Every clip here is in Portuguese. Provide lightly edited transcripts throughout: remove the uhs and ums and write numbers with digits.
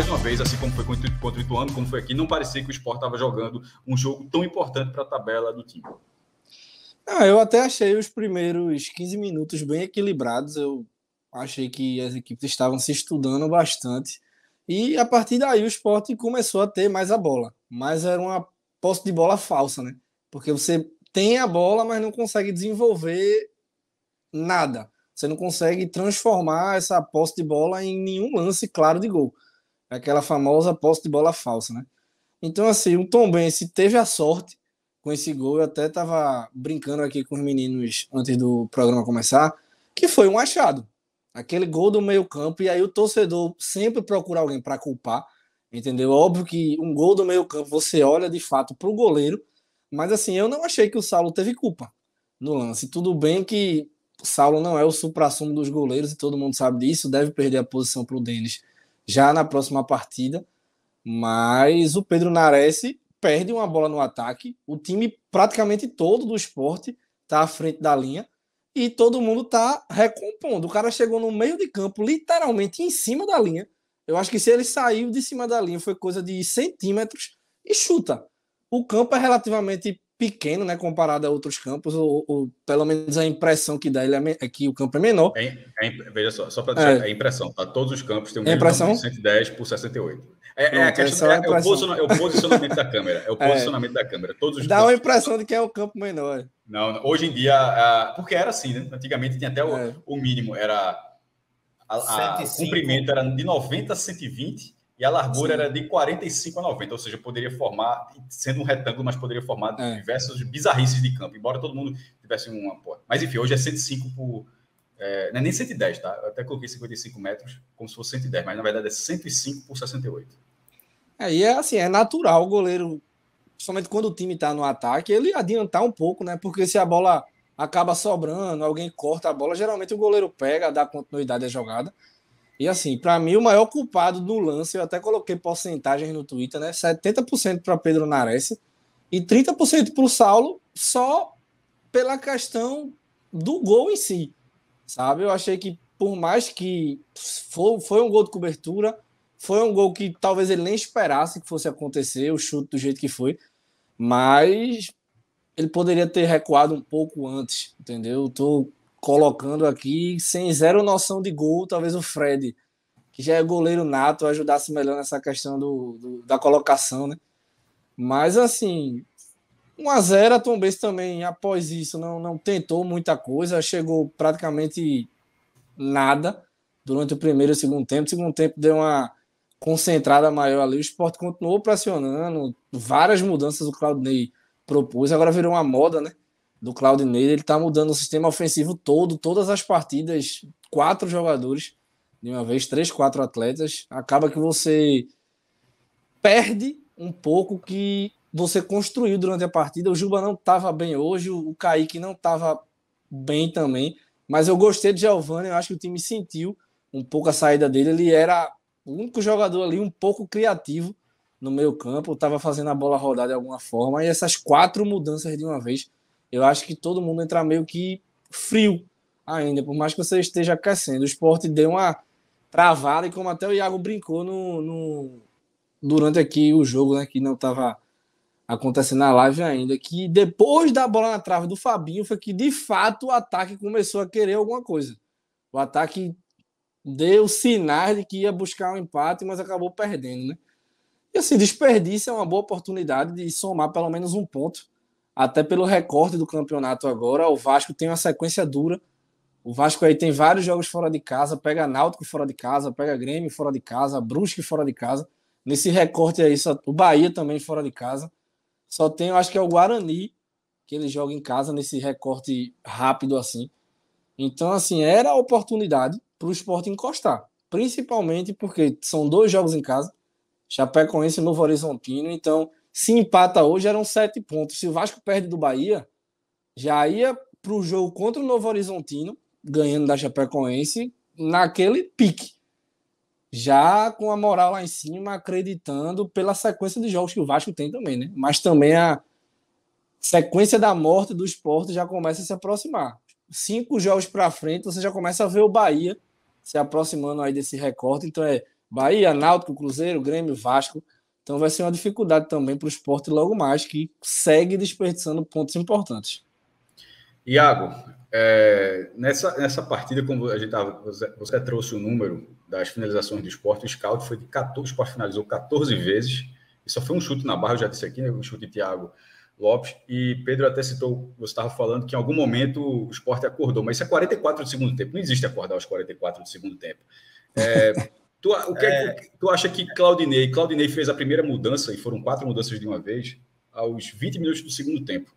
mais uma vez, assim como foi contra o Ituano, como foi aqui, não parecia que o Sport estava jogando um jogo tão importante para a tabela do time. Eu até achei os primeiros 15 minutos bem equilibrados. Eu achei que as equipes estavam se estudando bastante. E a partir daí o Sport começou a ter mais a bola. Mas era uma posse de bola falsa, né? Porque você tem a bola, mas não consegue desenvolver nada. Você não consegue transformar essa posse de bola em nenhum lance claro de gol. É aquela famosa posse de bola falsa, né? Então, assim, o Tombense teve a sorte com esse gol. Eu até estava brincando aqui com os meninos antes do programa começar, que foi um achado. Aquele gol do meio-campo, e aí o torcedor sempre procura alguém para culpar, entendeu? Óbvio que um gol do meio-campo você olha de fato para o goleiro, mas assim, eu não achei que o Saulo teve culpa no lance. Tudo bem que o Saulo não é o suprassumo dos goleiros e todo mundo sabe disso, deve perder a posição para o Denis já na próxima partida. Mas o Pedro Nares perde uma bola no ataque, o time praticamente todo do Sport está à frente da linha e todo mundo está recompondo. O cara chegou no meio de campo, literalmente em cima da linha. Eu acho que se ele saiu de cima da linha foi coisa de centímetros e chuta. O campo é relativamente pequeno, né, comparado a outros campos, ou pelo menos a impressão que dá é que o campo é menor. Veja só para deixar a impressão, tá? Todos os campos têm o mesmo tamanho, 110 por 68. O posicionamento da câmera. É o posicionamento da câmera. Todos os dá uma impressão de que é o campo menor. Não, hoje em dia, porque era assim, né? Antigamente tinha até o mínimo, era o comprimento era de 90 a 120 e a largura era de 45 a 90, ou seja, poderia formar, sendo um retângulo, mas poderia formar diversas bizarrices de campo, embora todo mundo tivesse uma... Mas enfim, hoje é 105 por... não é nem 110, tá? Eu até coloquei 55 metros como se fosse 110, mas na verdade é 105 por 68. E é assim, é natural o goleiro, principalmente quando o time tá no ataque, ele adiantar um pouco, né? Porque se a bola acaba sobrando, alguém corta a bola, geralmente o goleiro pega, dá continuidade à jogada. E assim, para mim, o maior culpado do lance, eu até coloquei porcentagens no Twitter, né? 70% para Pedro Nares e 30% para o Saulo, só pela questão do gol em si, sabe? Eu achei que, por mais que foi um gol de cobertura, foi um gol que talvez ele nem esperasse que fosse acontecer, o chute do jeito que foi, mas ele poderia ter recuado um pouco antes, entendeu? Estou colocando aqui sem zero noção de gol, talvez o Fred, que já é goleiro nato, ajudasse melhor nessa questão da colocação, né? Mas, assim, 1-0, a Tombense também, após isso, não tentou muita coisa, chegou praticamente nada durante o primeiro e o segundo tempo. O segundo tempo deu uma concentrada maior ali, o Sport continuou pressionando, várias mudanças o Claudinei propôs, agora virou uma moda, né, do Claudinei, ele tá mudando o sistema ofensivo todo, todas as partidas, 4 jogadores de uma vez, 3, 4 atletas, acaba que você perde um pouco que você construiu durante a partida. O Juba não estava bem hoje, o Kaique não estava bem também, mas eu gostei de Giovani, eu acho que o time sentiu um pouco a saída dele, ele era o único jogador ali um pouco criativo no meio campo, estava fazendo a bola rodar de alguma forma, e essas 4 mudanças de uma vez, eu acho que todo mundo entra meio que frio ainda, por mais que você esteja aquecendo. O Sport deu uma travada, e como até o Iago brincou durante aqui o jogo, né, que não estava acontecendo na live ainda, que depois da bola na trave do Fabinho foi que de fato o ataque começou a querer alguma coisa. O ataque deu sinais de que ia buscar um empate, mas acabou perdendo, né? E assim, desperdício é uma boa oportunidade de somar pelo menos um ponto, até pelo recorte do campeonato agora. O Vasco tem uma sequência dura. O Vasco aí tem vários jogos fora de casa, pega Náutico fora de casa, pega Grêmio fora de casa, Brusque fora de casa. Nesse recorte aí, o Bahia também fora de casa. Só tem, eu acho que é o Guarani, que ele joga em casa nesse recorte rápido assim. Então, assim, era a oportunidade para o Sport encostar. Principalmente porque são 2 jogos em casa, Chapecoense e Novo Horizontino. Então, se empata hoje, eram 7 pontos. Se o Vasco perde do Bahia, já ia para o jogo contra o Novo Horizontino, ganhando da Chapecoense, naquele pique. Já com a moral lá em cima, acreditando pela sequência de jogos que o Vasco tem também, né? Mas também a sequência da morte do Sport já começa a se aproximar. 5 jogos para frente, você já começa a ver o Bahia se aproximando aí desse recorte. Então é Bahia, Náutico, Cruzeiro, Grêmio, Vasco. Então vai ser uma dificuldade também para o Sport logo mais, que segue desperdiçando pontos importantes. Iago, nessa partida, como a gente tava, você trouxe o número das finalizações do Sport, o scout foi de 14, o Sport finalizou 14 vezes, e só foi um chute na barra, eu já disse aqui, né, um chute de Thiago Lopes, e Pedro até citou, você estava falando que em algum momento o Sport acordou, mas isso é 44 do segundo tempo, não existe acordar aos 44 do segundo tempo. Tu acha que Claudinei fez a primeira mudança, e foram 4 mudanças de uma vez, aos 20 minutos do segundo tempo.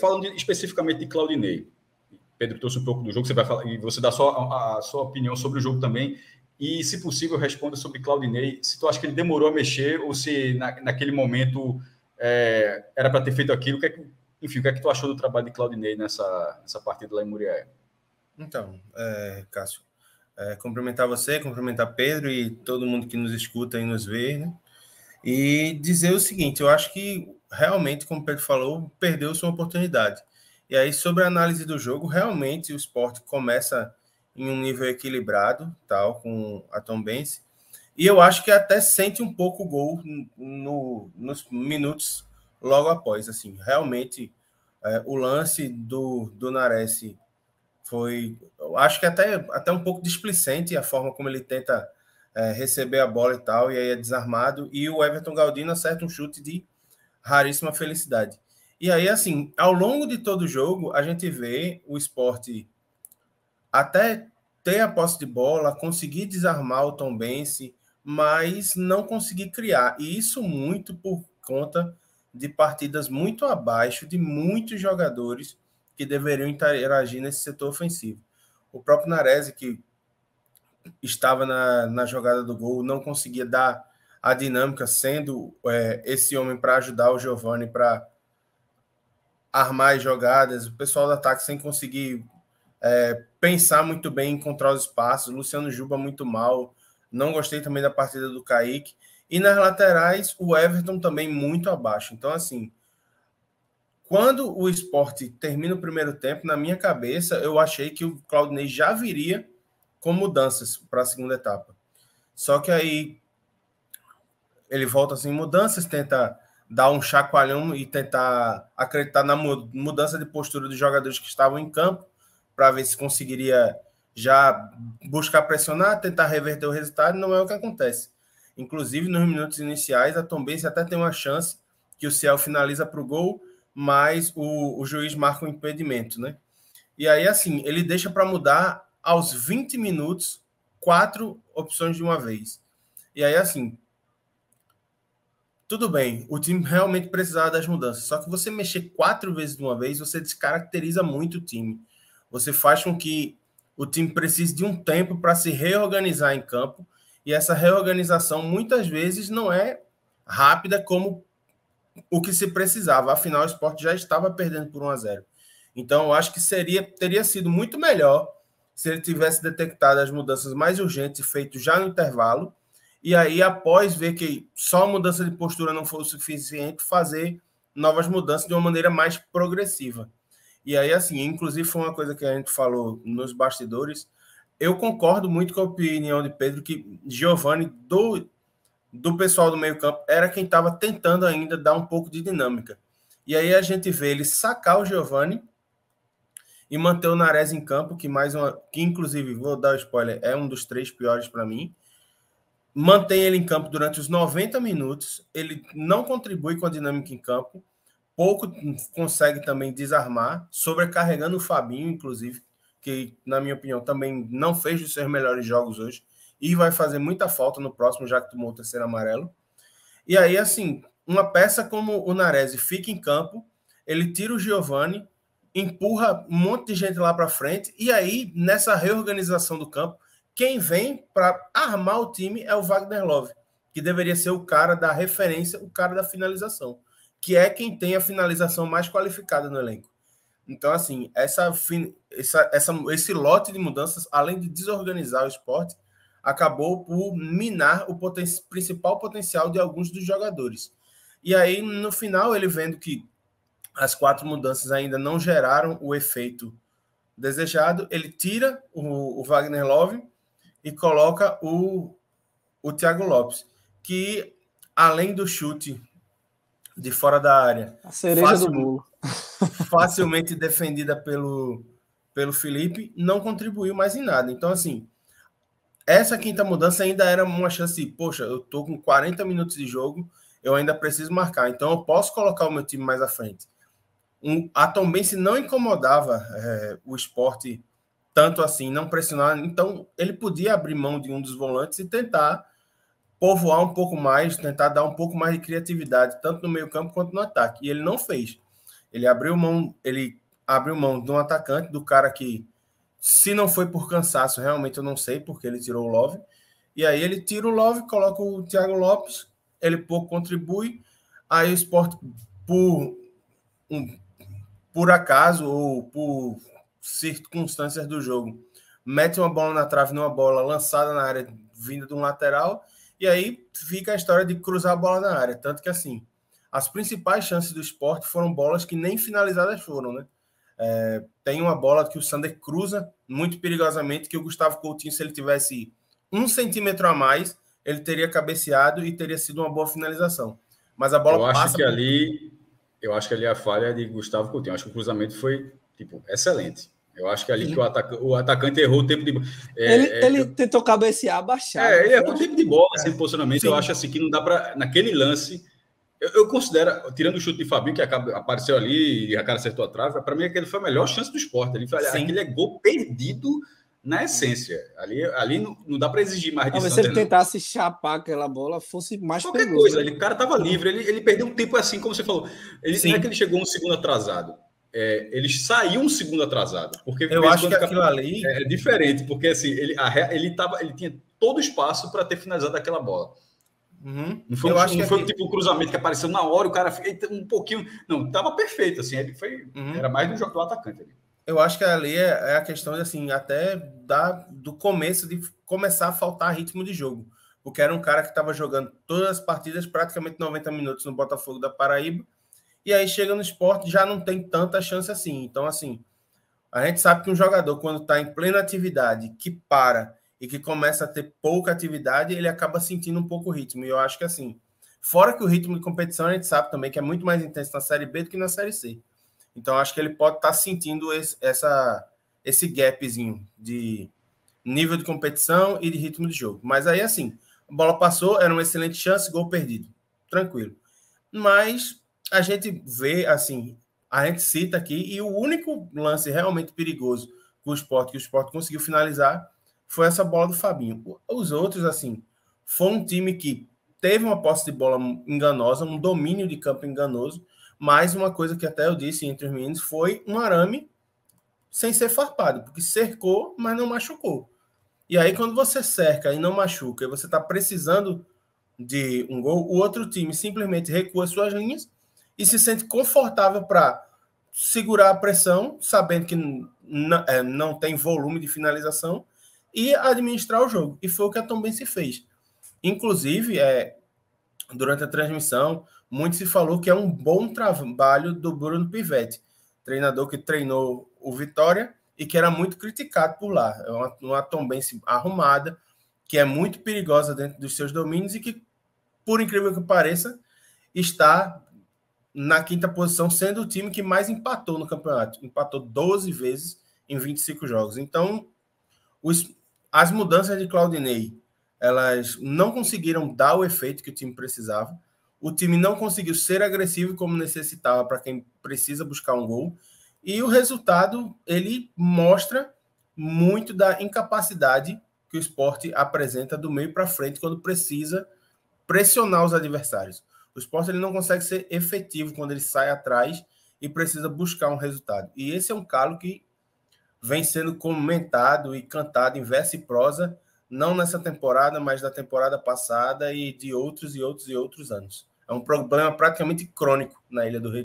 Falando especificamente de Claudinei, Pedro trouxe um pouco do jogo, você vai falar, e você dá a sua opinião sobre o jogo também, e se possível responda sobre Claudinei, se tu acha que ele demorou a mexer, ou se naquele momento era para ter feito aquilo, o que é que tu achou do trabalho de Claudinei nessa partida lá em Muriaé? Então, Cássio, cumprimentar você, cumprimentar Pedro e todo mundo que nos escuta e nos vê, né? E dizer o seguinte, eu acho que realmente, como o Pedro falou, perdeu sua oportunidade. E aí, sobre a análise do jogo, realmente o Sport começa em um nível equilibrado, tal, com a Tombense, e eu acho que até sente um pouco o gol nos minutos logo após. Assim, realmente, o lance do Nares foi, eu acho que até um pouco displicente a forma como ele tenta receber a bola e tal, e aí é desarmado, e o Everton Galdino acerta um chute de raríssima felicidade. E aí, assim, ao longo de todo o jogo, a gente vê o Sport até ter a posse de bola, conseguir desarmar o Tombense, mas não conseguir criar. E isso muito por conta de partidas muito abaixo de muitos jogadores que deveriam interagir nesse setor ofensivo. O próprio Nares, que estava na jogada do gol, não conseguia dar a dinâmica, sendo esse homem para ajudar o Giovani para armar as jogadas, o pessoal do ataque sem conseguir pensar muito bem, encontrar os espaços, Luciano Juba muito mal, não gostei também da partida do Kaique, e nas laterais o Everton também muito abaixo. Então, assim, quando o Sport termina o primeiro tempo, na minha cabeça, eu achei que o Claudinei já viria com mudanças para a segunda etapa. Só que aí ele volta sem mudanças, tenta dar um chacoalhão e tentar acreditar na mudança de postura dos jogadores que estavam em campo, para ver se conseguiria já buscar pressionar, tentar reverter o resultado, não é o que acontece. Inclusive, nos minutos iniciais, a Tombense até tem uma chance que o Ciel finaliza para o gol, mas o juiz marca um impedimento, né? E aí, assim, ele deixa para mudar aos 20 minutos 4 opções de uma vez. E aí, assim, tudo bem, o time realmente precisava das mudanças, só que você mexer 4 vezes de uma vez, você descaracteriza muito o time. Você faz com que o time precise de um tempo para se reorganizar em campo, e essa reorganização muitas vezes não é rápida como o que se precisava. Afinal, o Sport já estava perdendo por 1-0. Então, eu acho que teria sido muito melhor se ele tivesse detectado as mudanças mais urgentes feitas já no intervalo, e aí, após ver que só a mudança de postura não foi o suficiente, fazer novas mudanças de uma maneira mais progressiva. E aí, assim, inclusive foi uma coisa que a gente falou nos bastidores, eu concordo muito com a opinião de Pedro, que Giovani, do pessoal do meio campo, era quem estava tentando ainda dar um pouco de dinâmica. E aí a gente vê ele sacar o Giovani e manter o Nares em campo, que inclusive, vou dar o spoiler, é um dos 3 piores para mim. Mantém ele em campo durante os 90 minutos, ele não contribui com a dinâmica em campo, pouco consegue também desarmar, sobrecarregando o Fabinho, inclusive, que, na minha opinião, também não fez os seus melhores jogos hoje, e vai fazer muita falta no próximo, já que tomou o terceiro amarelo. E aí, assim, uma peça como o Nares fica em campo, ele tira o Giovani, empurra um monte de gente lá para frente, e aí, nessa reorganização do campo, quem vem para armar o time é o Wagner Love, que deveria ser o cara da referência, o cara da finalização, que é quem tem a finalização mais qualificada no elenco. Então, assim, esse lote de mudanças, além de desorganizar o esporte, acabou por minar o principal potencial de alguns dos jogadores. E aí, no final, ele vendo que as 4 mudanças ainda não geraram o efeito desejado, ele tira o Wagner Love e coloca o o Thiago Lopes, que além do chute de fora da área, a cereja do bolo, facilmente defendida pelo Felipe, não contribuiu mais em nada. Então, assim, essa quinta mudança ainda era uma chance de, poxa, eu tô com 40 minutos de jogo, eu ainda preciso marcar, então eu posso colocar o meu time mais à frente. A Tombense não incomodava o Sport tanto assim, não pressionar, então ele podia abrir mão de um dos volantes e tentar povoar um pouco mais, tentar dar um pouco mais de criatividade, tanto no meio-campo quanto no ataque. E ele não fez. Ele abriu mão de um atacante, do cara que, se não foi por cansaço, realmente eu não sei, porque ele tirou o Love. E aí ele tira o Love, coloca o Thiago Lopes, ele pouco contribui, aí o Sport, por acaso ou por circunstâncias do jogo, mete uma bola na trave numa bola lançada na área vinda de um lateral, e aí fica a história de cruzar a bola na área. Tanto que, assim, as principais chances do Sport foram bolas que nem finalizadas foram, né? Tem uma bola que o Sander cruza muito perigosamente, que o Gustavo Coutinho, se ele tivesse 1 centímetro a mais, ele teria cabeceado e teria sido uma boa finalização. Mas a bola passa... Eu acho que ali a falha é de Gustavo Coutinho. Eu acho que o cruzamento foi, tipo, excelente. Eu acho que ali que o atacante errou o tempo de... ele tentou cabecear, abaixar. Ele errou o tempo de bola, sem posicionamento. Sim. Eu acho assim que não dá para... Naquele lance, eu considero, tirando o chute de Fabinho, que apareceu ali e a cara acertou a trave, para mim aquele foi a melhor chance do Sport. Aquele é gol perdido na essência. Ali não dá para exigir mais disso. Talvez se ele tentasse chapar aquela bola, fosse mais qualquer perigoso, coisa. Né? O cara estava livre, ele perdeu um tempo assim, como você falou. Não é que ele chegou um segundo atrasado. Ele saiu um segundo atrasado. Porque eu acho que aquilo ali é diferente, porque assim, ele tinha todo o espaço para ter finalizado aquela bola. Uhum. Não foi tipo um cruzamento que apareceu na hora, o cara um pouquinho. Não, estava perfeito. Assim, ele foi. Era mais do jogo do atacante ali. Eu acho que ali é a questão de, assim, até do começo, de começar a faltar ritmo de jogo. Porque era um cara que estava jogando todas as partidas, praticamente 90 minutos no Botafogo da Paraíba, e aí chega no Sport já não tem tanta chance assim. Então, assim, a gente sabe que um jogador, quando está em plena atividade, que para e que começa a ter pouca atividade, ele acaba sentindo um pouco o ritmo. E eu acho que, assim, fora que o ritmo de competição, a gente sabe também que é muito mais intenso na Série B do que na Série C. Então, acho que ele pode estar sentindo esse gapzinho de nível de competição e de ritmo de jogo. Mas aí, assim, a bola passou, era uma excelente chance, gol perdido. Tranquilo. Mas a gente vê, assim, a gente cita aqui, e o único lance realmente perigoso que o Sport conseguiu finalizar foi essa bola do Fabinho. Os outros, assim, foi um time que teve uma posse de bola enganosa, um domínio de campo enganoso, mas uma coisa que até eu disse entre os meninos foi um arame sem ser farpado, porque cercou, mas não machucou. E aí, quando você cerca e não machuca, e você está precisando de um gol, o outro time simplesmente recua suas linhas e se sente confortável para segurar a pressão, sabendo que não tem volume de finalização, e administrar o jogo. E foi o que a Tombense fez. Inclusive, durante a transmissão, muito se falou que é um bom trabalho do Bruno Pivetti, treinador que treinou o Vitória e que era muito criticado por lá. É uma Tombense arrumada, que é muito perigosa dentro dos seus domínios e que, por incrível que pareça, está na quinta posição, sendo o time que mais empatou no campeonato. Empatou 12 vezes em 25 jogos. Então, as mudanças de Claudinei, elas não conseguiram dar o efeito que o time precisava. O time não conseguiu ser agressivo como necessitava para quem precisa buscar um gol. E o resultado, ele mostra muito da incapacidade que o Sport apresenta do meio para frente quando precisa pressionar os adversários. O Sport ele não consegue ser efetivo quando ele sai atrás e precisa buscar um resultado. E esse é um calo que vem sendo comentado e cantado em verso e prosa, não nessa temporada, mas da temporada passada e de outros anos. É um problema praticamente crônico na Ilha do Retiro.